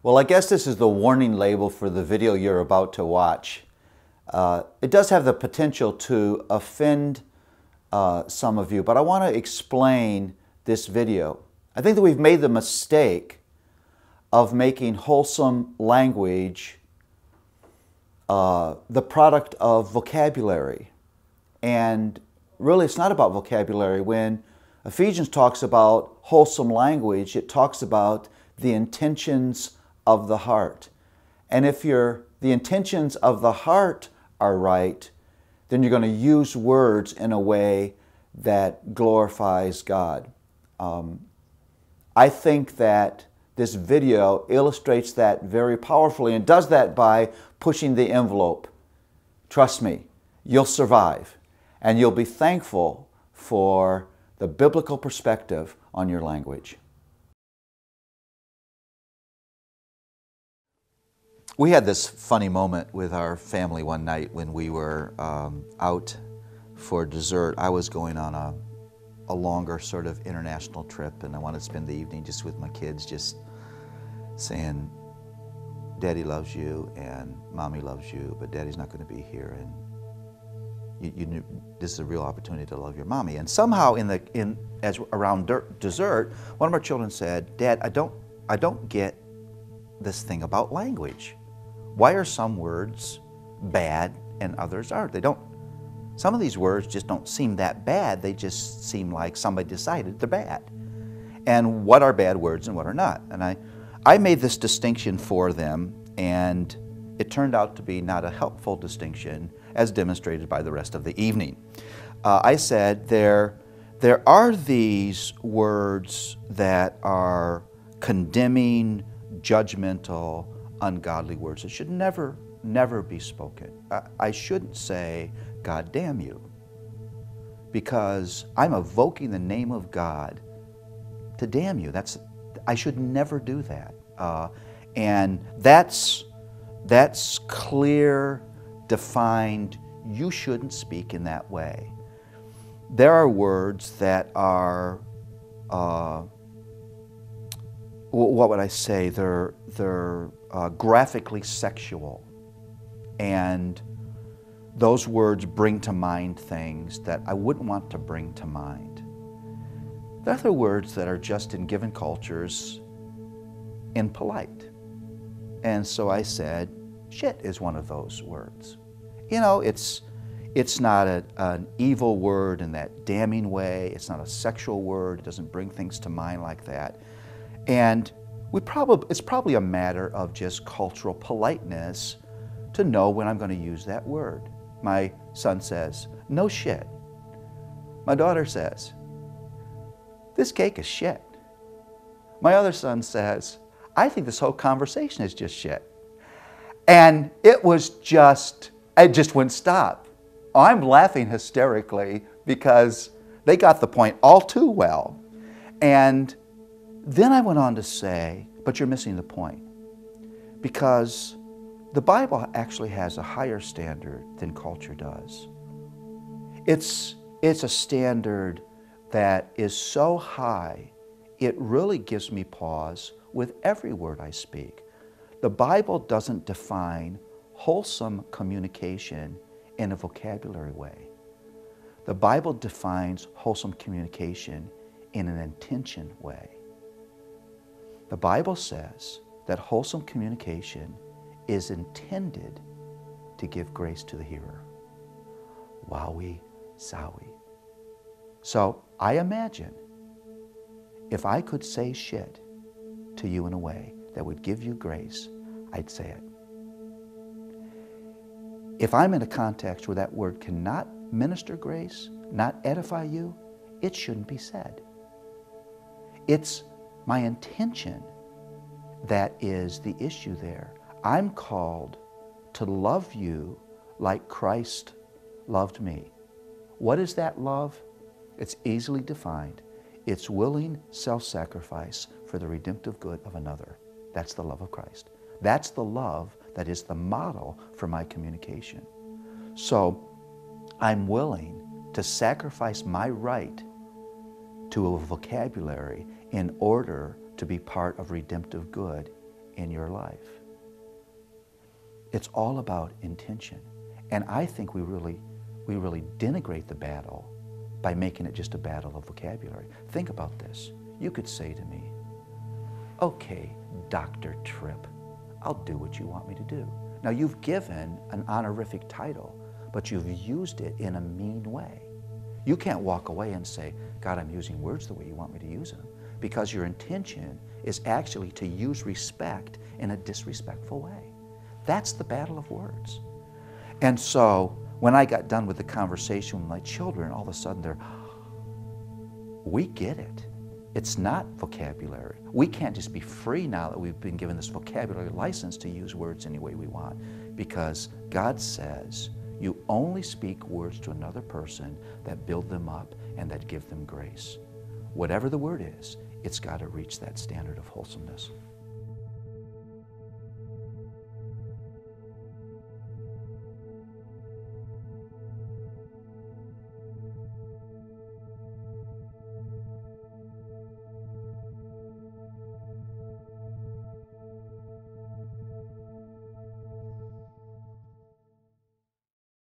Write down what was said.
Well, I guess this is the warning label for the video you're about to watch. It does have the potential to offend some of you, but I want to explain this video. I think that we've made the mistake of making wholesome language the product of vocabulary. And really, it's not about vocabulary. When Ephesians talks about wholesome language, it talks about the intentions of the heart. And if the intentions of the heart are right, then you're going to use words in a way that glorifies God. I think that this video illustrates that very powerfully and does that by pushing the envelope. Trust me, you'll survive, and you'll be thankful for the biblical perspective on your language. We had this funny moment with our family one night when we were out for dessert. I was going on a longer sort of international trip, and I wanted to spend the evening just with my kids, just saying, Daddy loves you and Mommy loves you, but Daddy's not going to be here, and this is a real opportunity to love your Mommy. And somehow around dessert, one of our children said, Dad, I don't get this thing about language. Why are some words bad and others aren't? Some of these words just don't seem that bad. They just seem like somebody decided they're bad. And what are bad words and what are not? And I made this distinction for them, and it turned out to be not a helpful distinction as demonstrated by the rest of the evening. I said there are these words that are condemning, judgmental, ungodly words that should never be spoken. I shouldn't say, God damn you, because I'm evoking the name of God to damn you. I should never do that. And that's clear, defined. You shouldn't speak in that way. There are words that are, what would I say? They're graphically sexual, and those words bring to mind things that I wouldn't want to bring to mind. There are other words that are just in given cultures impolite. And so I said, shit is one of those words. You know, it's not an evil word in that damning way. It's not a sexual word. It doesn't bring things to mind like that. And it's probably a matter of just cultural politeness to know when I'm going to use that word. My son says, no shit. My daughter says, this cake is shit. My other son says, I think this whole conversation is just shit. And it just wouldn't stop. I'm laughing hysterically because they got the point all too well. And then I went on to say, but you're missing the point, because the Bible actually has a higher standard than culture does. It's a standard that is so high, it really gives me pause with every word I speak. The Bible doesn't define wholesome communication in a vocabulary way. The Bible defines wholesome communication in an intention way. The Bible says that wholesome communication is intended to give grace to the hearer. Wowie, zowie. So I imagine if I could say shit to you in a way that would give you grace, I'd say it. If I'm in a context where that word cannot minister grace, not edify you, it shouldn't be said. It's my intention that is the issue there. I'm called to love you like Christ loved me. What is that love? It's easily defined. It's willing self-sacrifice for the redemptive good of another. That's the love of Christ. That's the love that is the model for my communication. So I'm willing to sacrifice my right to a vocabulary in order to be part of redemptive good in your life. It's all about intention. And I think we really denigrate the battle by making it just a battle of vocabulary. Think about this. You could say to me, okay, Dr. Tripp, I'll do what you want me to do. Now, you've given an honorific title, but you've used it in a mean way. You can't walk away and say, God, I'm using words the way you want me to use them, because your intention is actually to use respect in a disrespectful way. That's the battle of words. And so when I got done with the conversation with my children, all of a sudden we get it. It's not vocabulary. We can't just be free now that we've been given this vocabulary license to use words any way we want, because God says you only speak words to another person that build them up and that give them grace. Whatever the word is, it's got to reach that standard of wholesomeness.